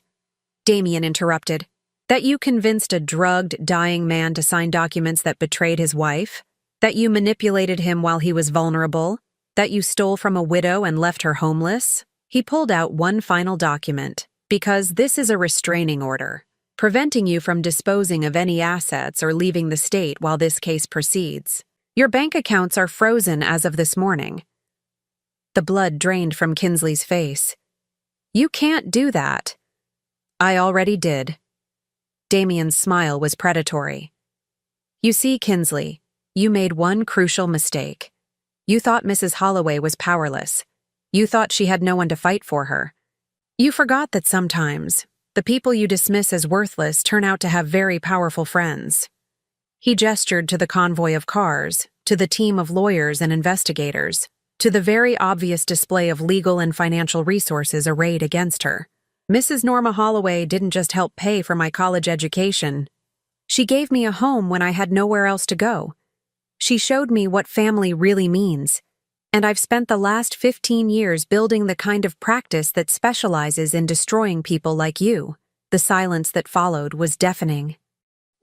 A: Damien interrupted. That you convinced a drugged, dying man to sign documents that betrayed his wife? That you manipulated him while he was vulnerable? That you stole from a widow and left her homeless? He pulled out one final document, because this is a restraining order, preventing you from disposing of any assets or leaving the state while this case proceeds. Your bank accounts are frozen as of this morning. The blood drained from Kinsley's face. You can't do that. I already did. Damien's smile was predatory. You see, Kinsley, you made one crucial mistake. You thought Mrs. Holloway was powerless. You thought she had no one to fight for her. You forgot that sometimes the people you dismiss as worthless turn out to have very powerful friends. He gestured to the convoy of cars, to the team of lawyers and investigators, to the very obvious display of legal and financial resources arrayed against her. Mrs. Norma Holloway didn't just help pay for my college education. She gave me a home when I had nowhere else to go. She showed me what family really means. And I've spent the last 15 years building the kind of practice that specializes in destroying people like you. The silence that followed was deafening.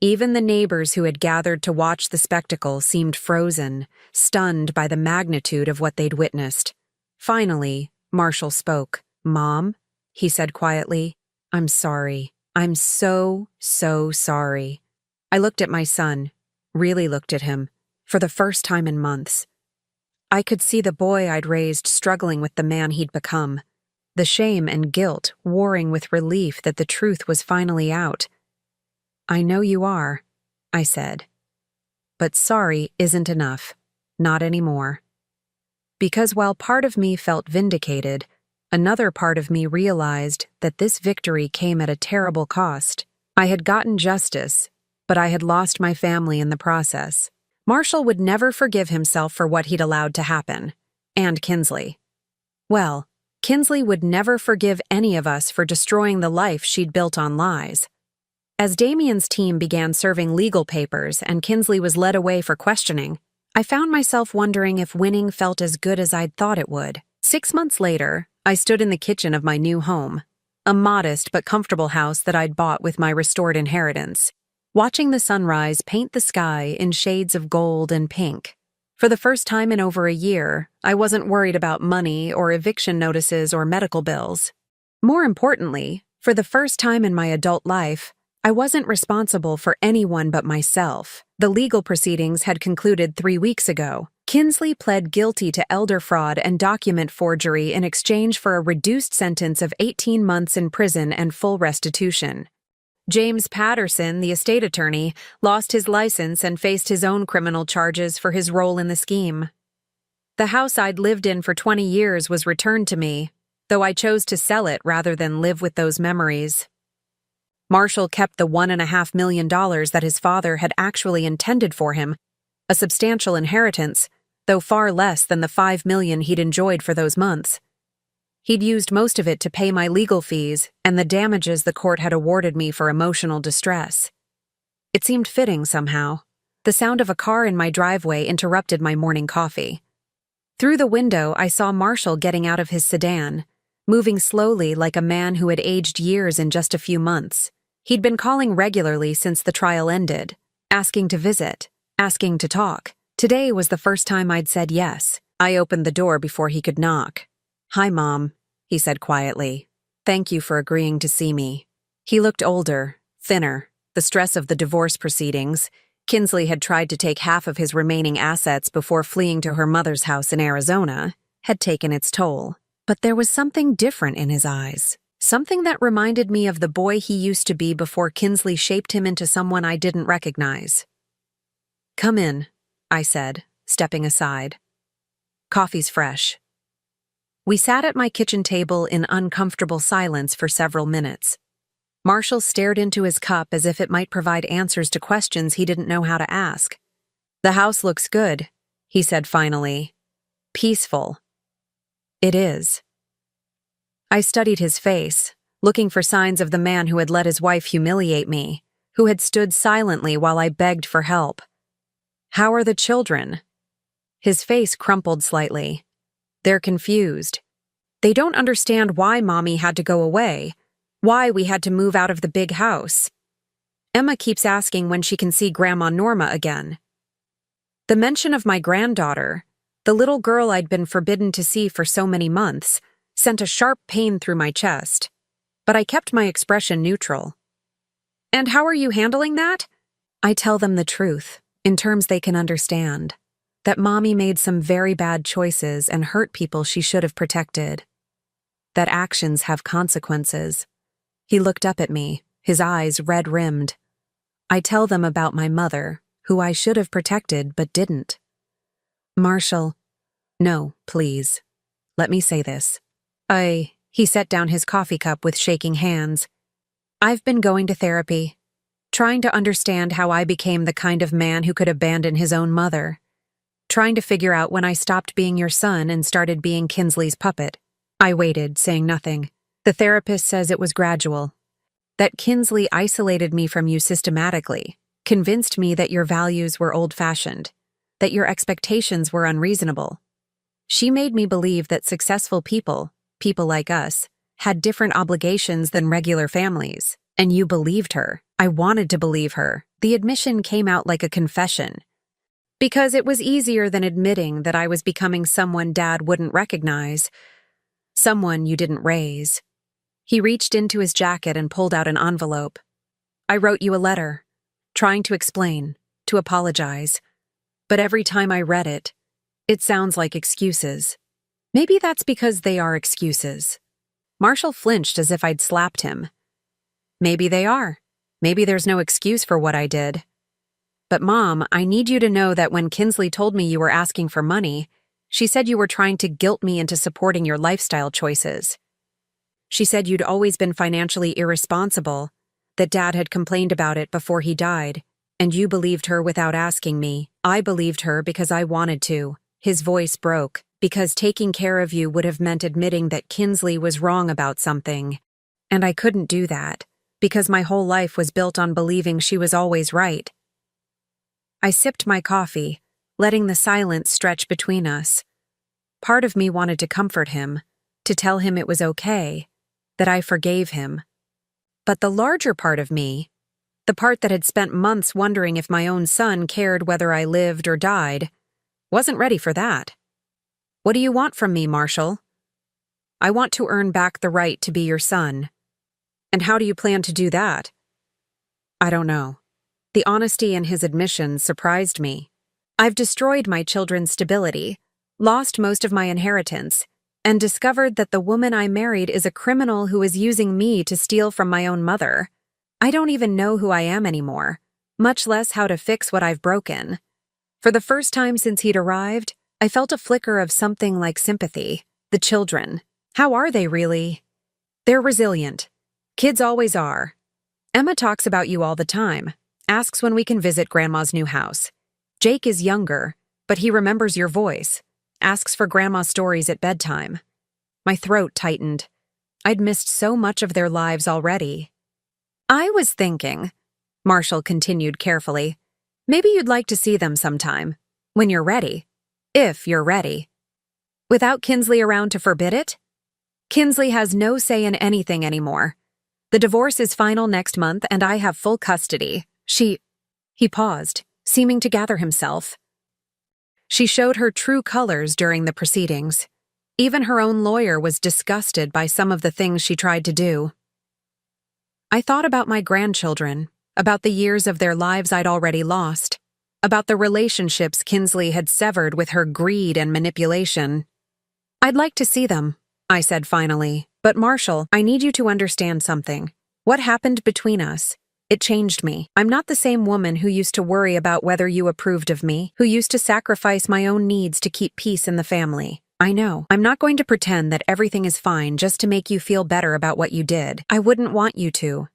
A: Even the neighbors who had gathered to watch the spectacle seemed frozen, stunned by the magnitude of what they'd witnessed. Finally, Marshall spoke. Mom, he said quietly, I'm sorry. I'm so sorry. I looked at my son, really looked at him, for the first time in months. I could see the boy I'd raised struggling with the man he'd become, the shame and guilt warring with relief that the truth was finally out. I know you are, I said. but sorry isn't enough. Not anymore. Because while part of me felt vindicated, another part of me realized that this victory came at a terrible cost. I had gotten justice, but I had lost my family in the process. Marshall would never forgive himself for what he'd allowed to happen. And Kinsley. Well, Kinsley would never forgive any of us for destroying the life she'd built on lies. As Damien's team began serving legal papers and Kinsley was led away for questioning, I found myself wondering if winning felt as good as I'd thought it would. 6 months later, I stood in the kitchen of my new home, a modest but comfortable house that I'd bought with my restored inheritance, watching the sunrise paint the sky in shades of gold and pink. For the first time in over a year, I wasn't worried about money or eviction notices or medical bills. More importantly, for the first time in my adult life, I wasn't responsible for anyone but myself. The legal proceedings had concluded 3 weeks ago. Kinsley pled guilty to elder fraud and document forgery in exchange for a reduced sentence of 18 months in prison and full restitution. James Patterson, the estate attorney, lost his license and faced his own criminal charges for his role in the scheme. The house I'd lived in for 20 years was returned to me, though I chose to sell it rather than live with those memories. Marshall kept the $1.5 million that his father had actually intended for him, a substantial inheritance, though far less than the $5 million he'd enjoyed for those months. He'd used most of it to pay my legal fees and the damages the court had awarded me for emotional distress. It seemed fitting somehow. The sound of a car in my driveway interrupted my morning coffee. Through the window, I saw Marshall getting out of his sedan, moving slowly like a man who had aged years in just a few months. He'd been calling regularly since the trial ended, asking to visit, asking to talk. Today was the first time I'd said yes. I opened the door before he could knock. "Hi, Mom," he said quietly. "Thank you for agreeing to see me." He looked older, thinner. The stress of the divorce proceedings. Kinsley had tried to take half of his remaining assets before fleeing to her mother's house in Arizona, had taken its toll. But there was something different in his eyes. Something that reminded me of the boy he used to be before Kinsley shaped him into someone I didn't recognize. "Come in," I said, stepping aside. "Coffee's fresh." We sat at my kitchen table in uncomfortable silence for several minutes. Marshall stared into his cup as if it might provide answers to questions he didn't know how to ask. "The house looks good," he said finally. "Peaceful." "It is." I studied his face, looking for signs of the man who had let his wife humiliate me, who had stood silently while I begged for help. "How are the children?" His face crumpled slightly. "They're confused. They don't understand why Mommy had to go away, why we had to move out of the big house. Emma keeps asking when she can see Grandma Norma again." The mention of my granddaughter, the little girl I'd been forbidden to see for so many months, sent a sharp pain through my chest. But I kept my expression neutral. "And how are you handling that?" I tell them the truth, in terms they can understand. That Mommy made some very bad choices and hurt people she should have protected. That actions have consequences. He looked up at me, his eyes red-rimmed. I tell them about my mother, who I should have protected but didn't. "Marshall, no, please. Let me say this. He set down his coffee cup with shaking hands. "I've been going to therapy, trying to understand how I became the kind of man who could abandon his own mother. Trying to figure out when I stopped being your son and started being Kinsley's puppet." I waited, saying nothing. "The therapist says it was gradual. That Kinsley isolated me from you systematically, convinced me that your values were old-fashioned, that your expectations were unreasonable. She made me believe that successful people like us, had different obligations than regular families. And you believed her. I wanted to believe her. The admission came out like a confession. Because it was easier than admitting that I was becoming someone Dad wouldn't recognize. Someone you didn't raise." He reached into his jacket and pulled out an envelope. "I wrote you a letter, trying to explain, to apologize. But every time I read it, it sounds like excuses. Maybe that's because they are excuses." Marshall flinched as if I'd slapped him. "Maybe they are. Maybe there's no excuse for what I did." But Mom, I need you to know that when Kinsley told me you were asking for money, she said you were trying to guilt me into supporting your lifestyle choices. She said you'd always been financially irresponsible, that Dad had complained about it before he died, and you believed her without asking me. I believed her because I wanted to. His voice broke, because taking care of you would have meant admitting that Kinsley was wrong about something. And I couldn't do that, because my whole life was built on believing she was always right. I sipped my coffee, letting the silence stretch between us. Part of me wanted to comfort him, to tell him it was okay, that I forgave him. But the larger part of me, the part that had spent months wondering if my own son cared whether I lived or died, wasn't ready for that. What do you want from me, Marshall? I want to earn back the right to be your son. And how do you plan to do that? I don't know. The honesty in his admissions surprised me. I've destroyed my children's stability, lost most of my inheritance, and discovered that the woman I married is a criminal who is using me to steal from my own mother. I don't even know who I am anymore, much less how to fix what I've broken. For the first time since he'd arrived, I felt a flicker of something like sympathy. The children. How are they really? They're resilient. Kids always are. Emma talks about you all the time, asks when we can visit Grandma's new house. Jake is younger, but he remembers your voice, asks for Grandma's stories at bedtime. My throat tightened. I'd missed so much of their lives already. I was thinking, Marshall continued carefully, maybe you'd like to see them sometime, when you're ready. If you're ready. Without Kinsley around to forbid it? Kinsley has no say in anything anymore. The divorce is final next month and I have full custody. He paused, seeming to gather himself. She showed her true colors during the proceedings. Even her own lawyer was disgusted by some of the things she tried to do. I thought about my grandchildren, about the years of their lives I'd already lost, about the relationships Kinsley had severed with her greed and manipulation. I'd like to see them, I said finally, but Marshall, I need you to understand something. What happened between us? It changed me. I'm not the same woman who used to worry about whether you approved of me, who used to sacrifice my own needs to keep peace in the family. I know. I'm not going to pretend that everything is fine just to make you feel better about what you did. I wouldn't want you to.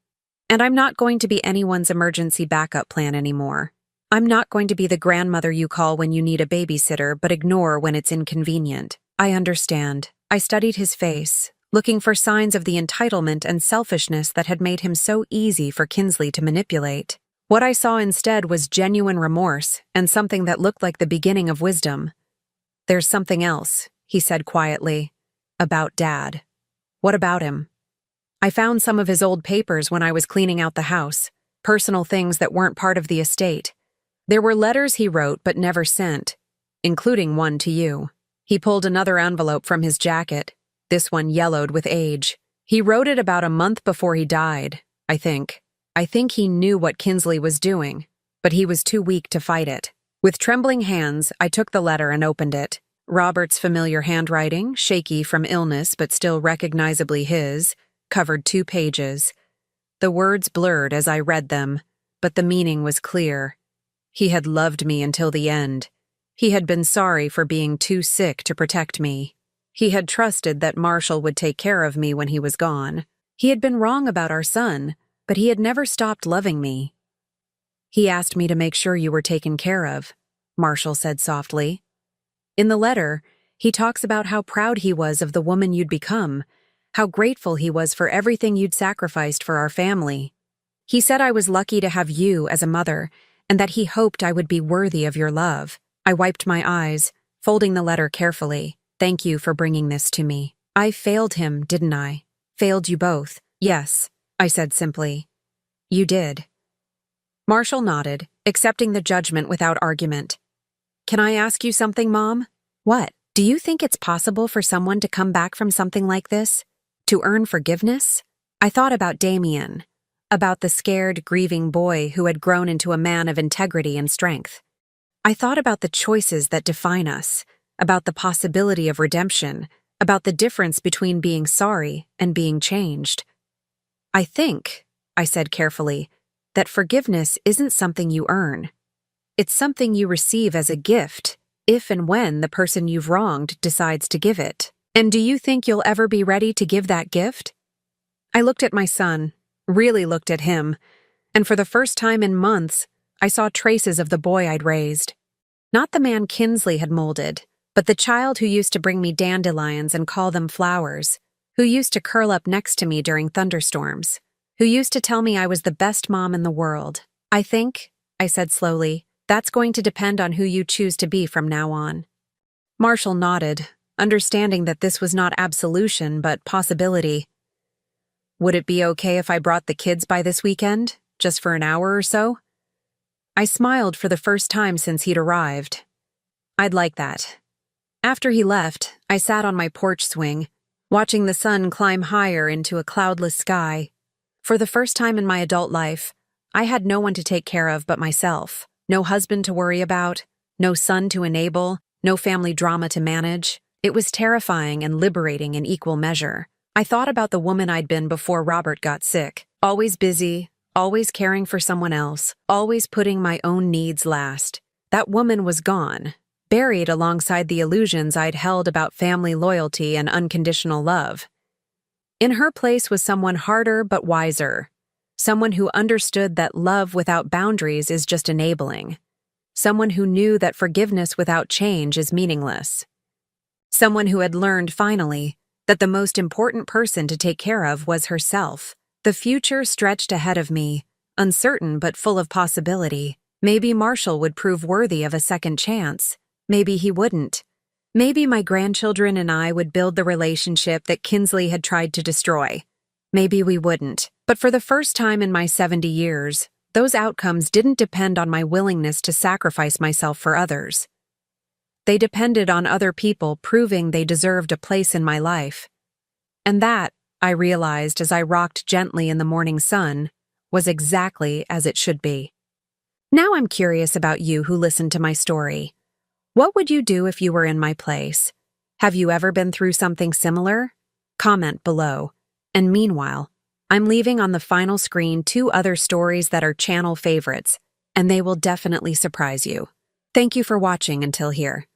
A: And I'm not going to be anyone's emergency backup plan anymore. I'm not going to be the grandmother you call when you need a babysitter but ignore when it's inconvenient. I understand. I studied his face, looking for signs of the entitlement and selfishness that had made him so easy for Kinsley to manipulate. What I saw instead was genuine remorse and something that looked like the beginning of wisdom. There's something else, he said quietly, about Dad. What about him? I found some of his old papers when I was cleaning out the house, personal things that weren't part of the estate. There were letters he wrote but never sent, including one to you. He pulled another envelope from his jacket, this one yellowed with age. He wrote it about a month before he died, I think. I think he knew what Kinsley was doing, but he was too weak to fight it. With trembling hands, I took the letter and opened it. Robert's familiar handwriting, shaky from illness but still recognizably his, covered 2 pages. The words blurred as I read them, but the meaning was clear. He had loved me until the end. He had been sorry for being too sick to protect me. He had trusted that Marshall would take care of me when he was gone. He had been wrong about our son, but he had never stopped loving me. He asked me to make sure you were taken care of, Marshall said softly. In the letter, he talks about how proud he was of the woman you'd become, how grateful he was for everything you'd sacrificed for our family. He said I was lucky to have you as a mother, and that he hoped I would be worthy of your love. I wiped my eyes, folding the letter carefully. Thank you for bringing this to me. I failed him, didn't I? Failed you both. Yes, I said simply. You did. Marshall nodded, accepting the judgment without argument. Can I ask you something, Mom? What? Do you think it's possible for someone to come back from something like this? To earn forgiveness? I thought about Damien, about the scared, grieving boy who had grown into a man of integrity and strength. I thought about the choices that define us, about the possibility of redemption, about the difference between being sorry and being changed. I think, I said carefully, that forgiveness isn't something you earn. It's something you receive as a gift, if and when the person you've wronged decides to give it. And do you think you'll ever be ready to give that gift? I looked at my son, really looked at him, and for the first time in months, I saw traces of the boy I'd raised. Not the man Kinsley had molded, but the child who used to bring me dandelions and call them flowers, who used to curl up next to me during thunderstorms, who used to tell me I was the best mom in the world. I think, I said slowly, that's going to depend on who you choose to be from now on. Marshall nodded, understanding that this was not absolution but possibility. Would it be okay if I brought the kids by this weekend, just for an hour or so? I smiled for the first time since he'd arrived. I'd like that. After he left, I sat on my porch swing, watching the sun climb higher into a cloudless sky. For the first time in my adult life, I had no one to take care of but myself. No husband to worry about, no son to enable, no family drama to manage. It was terrifying and liberating in equal measure. I thought about the woman I'd been before Robert got sick. Always busy, always caring for someone else, always putting my own needs last. That woman was gone, buried alongside the illusions I'd held about family loyalty and unconditional love. In her place was someone harder but wiser. Someone who understood that love without boundaries is just enabling. Someone who knew that forgiveness without change is meaningless. Someone who had learned, finally, that the most important person to take care of was herself. The future stretched ahead of me, uncertain but full of possibility. Maybe Marshall would prove worthy of a second chance. Maybe he wouldn't. Maybe my grandchildren and I would build the relationship that Kinsley had tried to destroy. Maybe we wouldn't. But for the first time in my 70 years, those outcomes didn't depend on my willingness to sacrifice myself for others. They depended on other people proving they deserved a place in my life. And that, I realized as I rocked gently in the morning sun, was exactly as it should be. Now I'm curious about you who listened to my story. What would you do if you were in my place? Have you ever been through something similar? Comment below. And meanwhile, I'm leaving on the final screen 2 other stories that are channel favorites, and they will definitely surprise you. Thank you for watching until here.